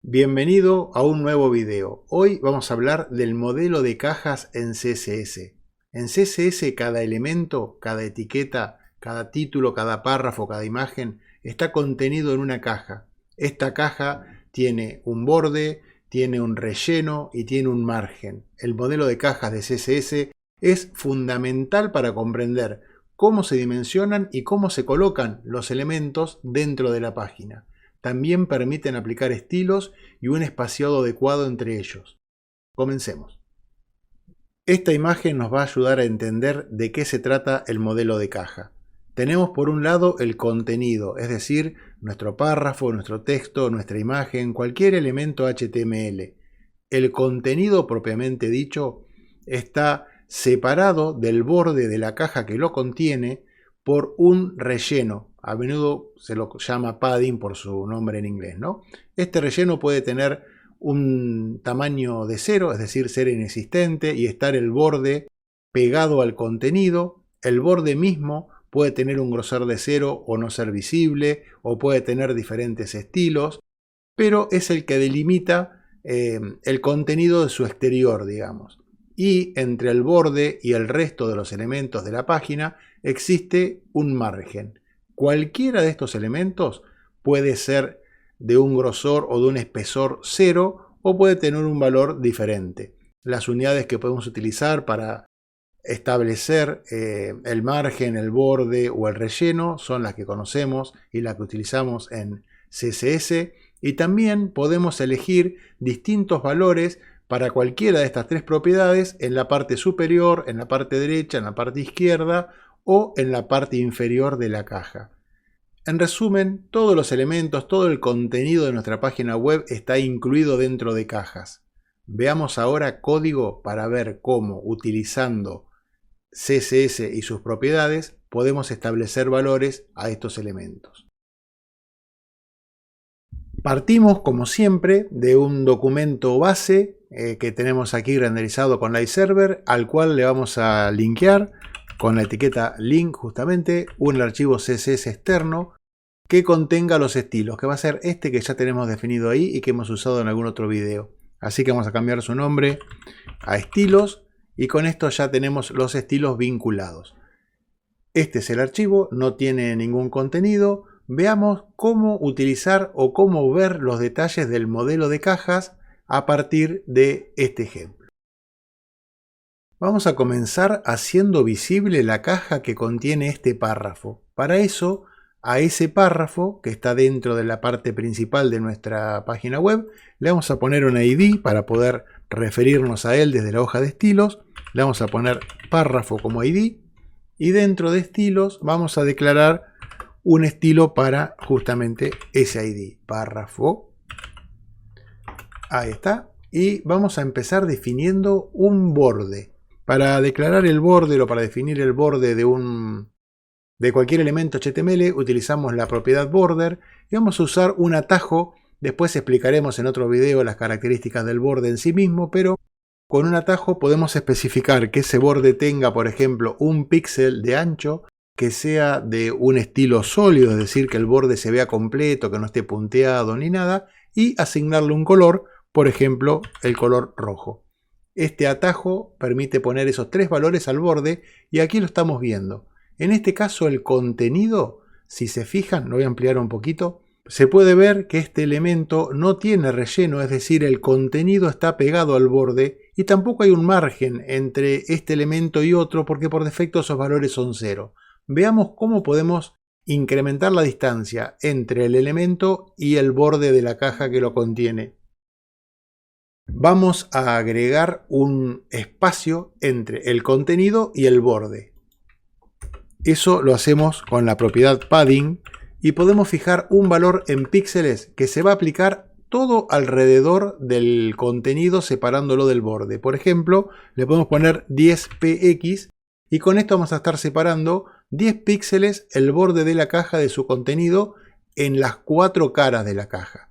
Bienvenido a un nuevo video. Hoy vamos a hablar del modelo de cajas en CSS. En CSS cada elemento, cada etiqueta, cada título, cada párrafo, cada imagen está contenido en una caja. Esta caja tiene un borde, tiene un relleno y tiene un margen. El modelo de cajas de CSS es fundamental para comprender cómo se dimensionan y cómo se colocan los elementos dentro de la página. También permiten aplicar estilos y un espaciado adecuado entre ellos. Comencemos. Esta imagen nos va a ayudar a entender de qué se trata el modelo de caja. Tenemos por un lado el contenido, es decir, nuestro párrafo, nuestro texto, nuestra imagen, cualquier elemento HTML. El contenido propiamente dicho está separado del borde de la caja que lo contiene por un relleno. A menudo se lo llama padding por su nombre en inglés, ¿no? Este relleno puede tener un tamaño de 0, es decir, ser inexistente, y estar el borde pegado al contenido. El borde mismo puede tener un grosor de 0 o no ser visible, o puede tener diferentes estilos, pero es el que delimita el contenido de su exterior, digamos. Y entre el borde y el resto de los elementos de la página existe un margen. Cualquiera de estos elementos puede ser de un grosor o de un espesor 0 o puede tener un valor diferente. Las unidades que podemos utilizar para establecer el margen, el borde o el relleno son las que conocemos y las que utilizamos en CSS, y también podemos elegir distintos valores para cualquiera de estas tres propiedades en la parte superior, en la parte derecha, en la parte izquierda o en la parte inferior de la caja. En resumen, todos los elementos, todo el contenido de nuestra página web está incluido dentro de cajas. Veamos ahora código para ver cómo, utilizando CSS y sus propiedades, podemos establecer valores a estos elementos. Partimos, como siempre, de un documento base que tenemos aquí renderizado con Live Server, al cual le vamos a linkear con la etiqueta link justamente un archivo CSS externo que contenga los estilos, que va a ser este que ya tenemos definido ahí y que hemos usado en algún otro video. Así que vamos a cambiar su nombre a estilos y con esto ya tenemos los estilos vinculados. Este es el archivo, no tiene ningún contenido. Veamos cómo utilizar o cómo ver los detalles del modelo de cajas a partir de este ejemplo. Vamos a comenzar haciendo visible la caja que contiene este párrafo. Para eso, a ese párrafo que está dentro de la parte principal de nuestra página web, le vamos a poner una ID para poder referirnos a él desde la hoja de estilos. Le vamos a poner párrafo como ID y dentro de estilos vamos a declarar un estilo para justamente ese ID, párrafo. Ahí está. Y vamos a empezar definiendo un borde. Para declarar el borde o para definir el borde de cualquier elemento HTML utilizamos la propiedad border y vamos a usar un atajo. Después explicaremos en otro video las características del borde en sí mismo, pero con un atajo podemos especificar que ese borde tenga, por ejemplo, un píxel de ancho, que sea de un estilo sólido, es decir, que el borde se vea completo, que no esté punteado ni nada, y asignarle un color, por ejemplo, el color rojo. Este atajo permite poner esos tres valores al borde y aquí lo estamos viendo. En este caso el contenido, si se fijan, lo voy a ampliar un poquito, se puede ver que este elemento no tiene relleno, es decir, el contenido está pegado al borde y tampoco hay un margen entre este elemento y otro porque por defecto esos valores son 0. Veamos cómo podemos incrementar la distancia entre el elemento y el borde de la caja que lo contiene. Vamos a agregar un espacio entre el contenido y el borde. Eso lo hacemos con la propiedad padding y podemos fijar un valor en píxeles que se va a aplicar todo alrededor del contenido separándolo del borde. Por ejemplo, le podemos poner 10 px y con esto vamos a estar separando 10 píxeles el borde de la caja de su contenido en las 4 caras de la caja.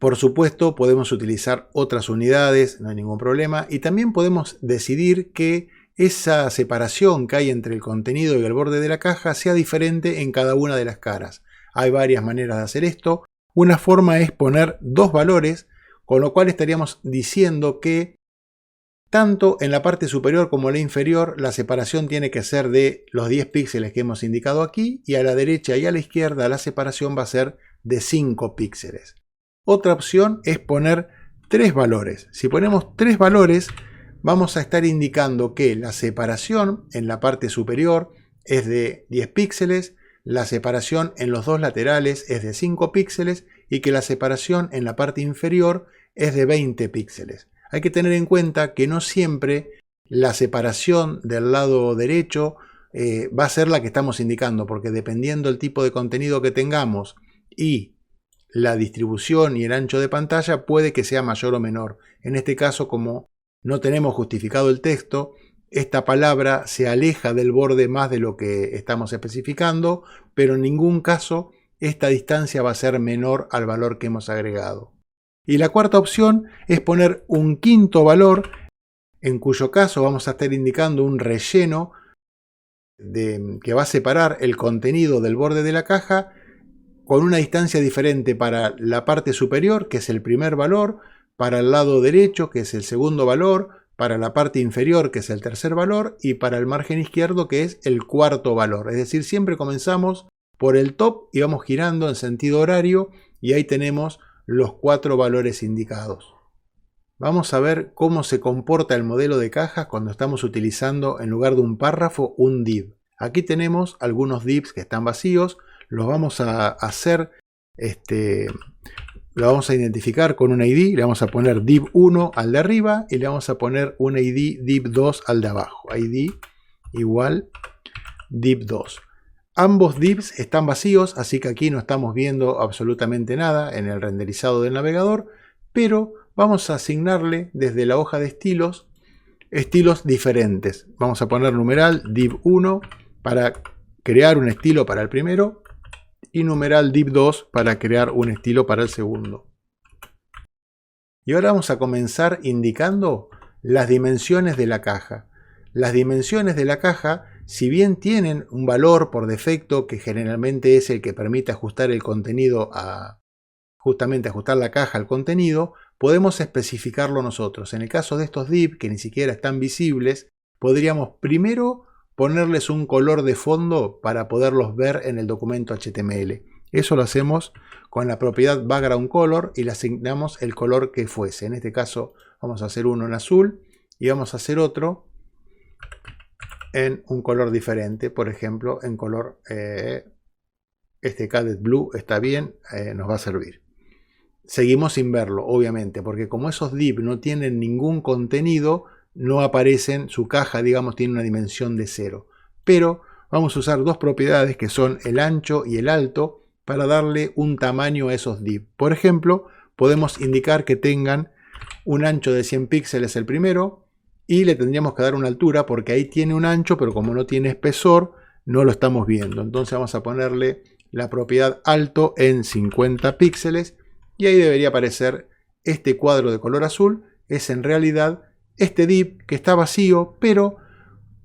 Por supuesto, podemos utilizar otras unidades, no hay ningún problema, y también podemos decidir que esa separación que hay entre el contenido y el borde de la caja sea diferente en cada una de las caras. Hay varias maneras de hacer esto. Una forma es poner dos valores, con lo cual estaríamos diciendo que tanto en la parte superior como en la inferior la separación tiene que ser de los 10 píxeles que hemos indicado aquí, y a la derecha y a la izquierda la separación va a ser de 5 píxeles. Otra opción es poner tres valores. Si ponemos tres valores, vamos a estar indicando que la separación en la parte superior es de 10 píxeles, la separación en los dos laterales es de 5 píxeles y que la separación en la parte inferior es de 20 píxeles. Hay que tener en cuenta que no siempre la separación del lado derecho va a ser la que estamos indicando, porque dependiendo del tipo de contenido que tengamos y la distribución y el ancho de pantalla, puede que sea mayor o menor. En este caso, como no tenemos justificado el texto, esta palabra se aleja del borde más de lo que estamos especificando, pero en ningún caso esta distancia va a ser menor al valor que hemos agregado. Y la cuarta opción es poner un quinto valor, en cuyo caso vamos a estar indicando un relleno que va a separar el contenido del borde de la caja con una distancia diferente para la parte superior, que es el primer valor, para el lado derecho, que es el segundo valor, para la parte inferior, que es el tercer valor, y para el margen izquierdo, que es el cuarto valor. Es decir, siempre comenzamos por el top y vamos girando en sentido horario, y ahí tenemos los 4 valores indicados. Vamos a ver cómo se comporta el modelo de cajas cuando estamos utilizando en lugar de un párrafo un div. Aquí tenemos algunos divs que están vacíos, los vamos a hacer, lo vamos a identificar con un ID, le vamos a poner div1 al de arriba y le vamos a poner un ID div2 al de abajo. ID igual div2. Ambos divs están vacíos, así que aquí no estamos viendo absolutamente nada en el renderizado del navegador, pero vamos a asignarle desde la hoja de estilos diferentes. Vamos a poner numeral div1 para crear un estilo para el primero y numeral div2 para crear un estilo para el segundo. Y ahora vamos a comenzar indicando las dimensiones de la caja. Las dimensiones de la caja, si bien tienen un valor por defecto que generalmente es el que permite ajustar el contenido justamente ajustar la caja al contenido, podemos especificarlo nosotros. En el caso de estos div que ni siquiera están visibles, podríamos primero ponerles un color de fondo para poderlos ver en el documento HTML. Eso lo hacemos con la propiedad background color y le asignamos el color que fuese. En este caso vamos a hacer uno en azul y vamos a hacer otro en un color diferente, por ejemplo en color este Cadet Blue está bien, nos va a servir. Seguimos sin verlo, obviamente, porque como esos div no tienen ningún contenido, no aparecen, su caja, digamos, tiene una dimensión de 0. Pero vamos a usar dos propiedades que son el ancho y el alto para darle un tamaño a esos div. Por ejemplo, podemos indicar que tengan un ancho de 100 píxeles el primero y le tendríamos que dar una altura porque ahí tiene un ancho, pero como no tiene espesor, no lo estamos viendo. Entonces vamos a ponerle la propiedad alto en 50 píxeles y ahí debería aparecer este cuadro de color azul. Es en realidad este div que está vacío, pero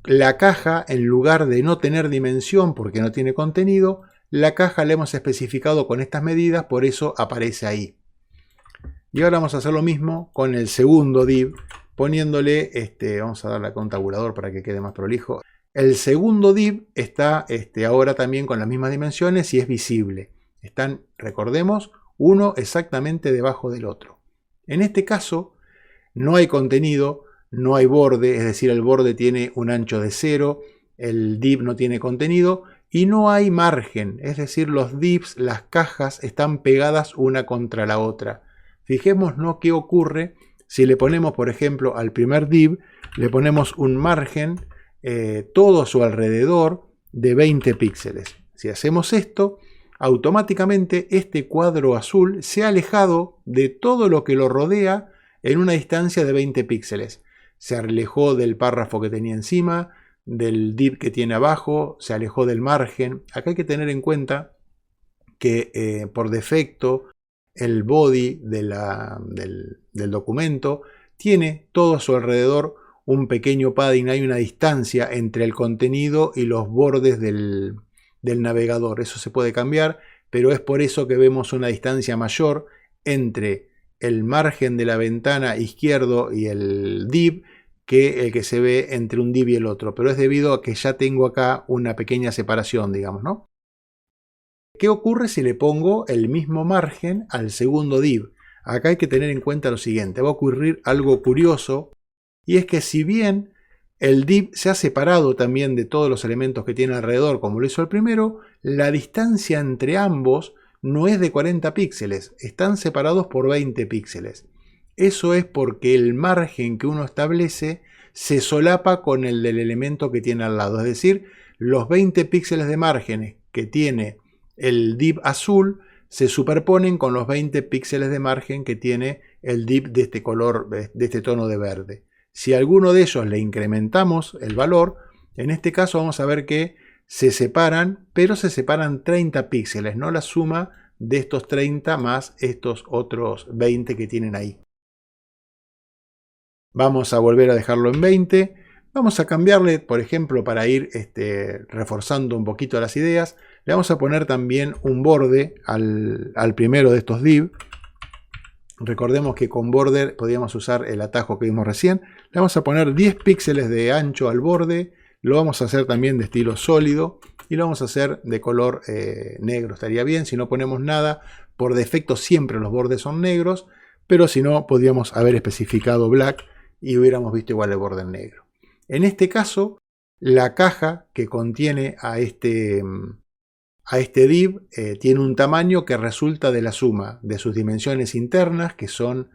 la caja, en lugar de no tener dimensión porque no tiene contenido, la caja la hemos especificado con estas medidas, por eso aparece ahí. Y ahora vamos a hacer lo mismo con el segundo div, poniéndole, vamos a darle acá un tabulador para que quede más prolijo. El segundo div está ahora también con las mismas dimensiones y es visible. Están, recordemos, uno exactamente debajo del otro. En este caso no hay contenido, no hay borde, es decir, el borde tiene un ancho de 0, el div no tiene contenido y no hay margen, es decir, los divs, las cajas están pegadas una contra la otra. Fijémonos qué ocurre si le ponemos, por ejemplo, al primer div, le ponemos un margen todo a su alrededor de 20 píxeles. Si hacemos esto, automáticamente este cuadro azul se ha alejado de todo lo que lo rodea en una distancia de 20 píxeles. Se alejó del párrafo que tenía encima, del div que tiene abajo, se alejó del margen. Acá hay que tener en cuenta que por defecto el body del documento tiene todo a su alrededor un pequeño padding, hay una distancia entre el contenido y los bordes del navegador. Eso se puede cambiar, pero es por eso que vemos una distancia mayor entre el margen de la ventana izquierdo y el div que el que se ve entre un div y el otro, pero es debido a que ya tengo acá una pequeña separación, digamos, ¿no? ¿Qué ocurre si le pongo el mismo margen al segundo div? Acá hay que tener en cuenta lo siguiente, va a ocurrir algo curioso, y es que si bien el div se ha separado también de todos los elementos que tiene alrededor, como lo hizo el primero, la distancia entre ambos no es de 40 píxeles, están separados por 20 píxeles. Eso es porque el margen que uno establece se solapa con el del elemento que tiene al lado. Es decir, los 20 píxeles de márgenes que tiene el div azul se superponen con los 20 píxeles de margen que tiene el div de este color, de este tono de verde. Si a alguno de ellos le incrementamos el valor, en este caso vamos a ver que se separan, pero se separan 30 píxeles, no la suma de estos 30 más estos otros 20 que tienen ahí. Vamos a volver a dejarlo en 20. Vamos a cambiarle, por ejemplo, para ir reforzando un poquito las ideas, le vamos a poner también un borde al primero de estos div. Recordemos que con border podíamos usar el atajo que vimos recién. Le vamos a poner 10 píxeles de ancho al borde. Lo vamos a hacer también de estilo sólido y lo vamos a hacer de color negro. Estaría bien si no ponemos nada. Por defecto siempre los bordes son negros, pero si no podríamos haber especificado black y hubiéramos visto igual el borde en negro. En este caso, la caja que contiene a este div tiene un tamaño que resulta de la suma de sus dimensiones internas, que son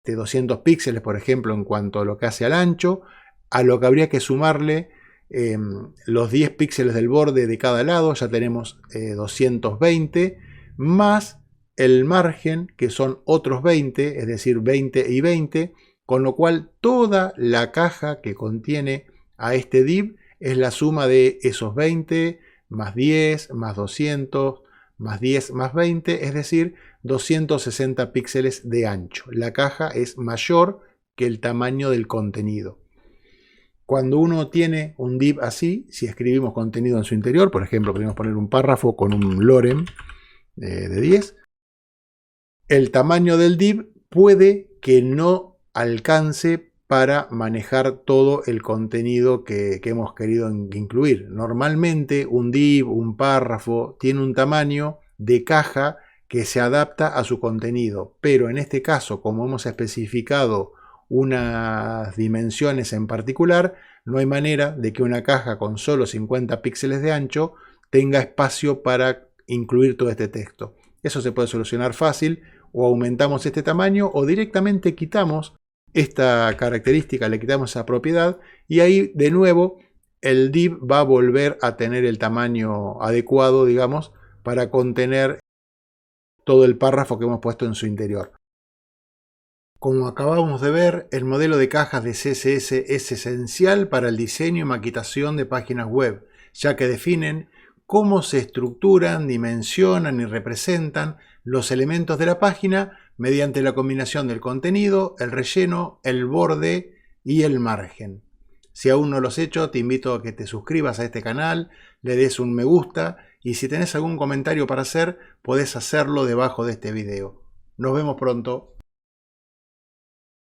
de 200 píxeles, por ejemplo, en cuanto a lo que hace al ancho, a lo que habría que sumarle los 10 píxeles del borde de cada lado, ya tenemos 220, más el margen, que son otros 20, es decir, 20 y 20, con lo cual toda la caja que contiene a este div es la suma de esos 20, más 10, más 200, más 10, más 20, es decir, 260 píxeles de ancho. La caja es mayor que el tamaño del contenido. Cuando uno tiene un div así, si escribimos contenido en su interior, por ejemplo, queremos poner un párrafo con un lorem de 10, el tamaño del div puede que no alcance para manejar todo el contenido que hemos querido incluir. Normalmente un div, un párrafo, tiene un tamaño de caja que se adapta a su contenido, pero en este caso, como hemos especificado unas dimensiones en particular, no hay manera de que una caja con solo 50 píxeles de ancho tenga espacio para incluir todo este texto. Eso se puede solucionar fácil, o aumentamos este tamaño o directamente quitamos esta característica, le quitamos esa propiedad y ahí de nuevo el div va a volver a tener el tamaño adecuado, digamos, para contener todo el párrafo que hemos puesto en su interior. Como acabamos de ver, el modelo de cajas de CSS es esencial para el diseño y maquetación de páginas web, ya que definen cómo se estructuran, dimensionan y representan los elementos de la página mediante la combinación del contenido, el relleno, el borde y el margen. Si aún no lo has hecho, te invito a que te suscribas a este canal, le des un me gusta y si tenés algún comentario para hacer, podés hacerlo debajo de este video. Nos vemos pronto.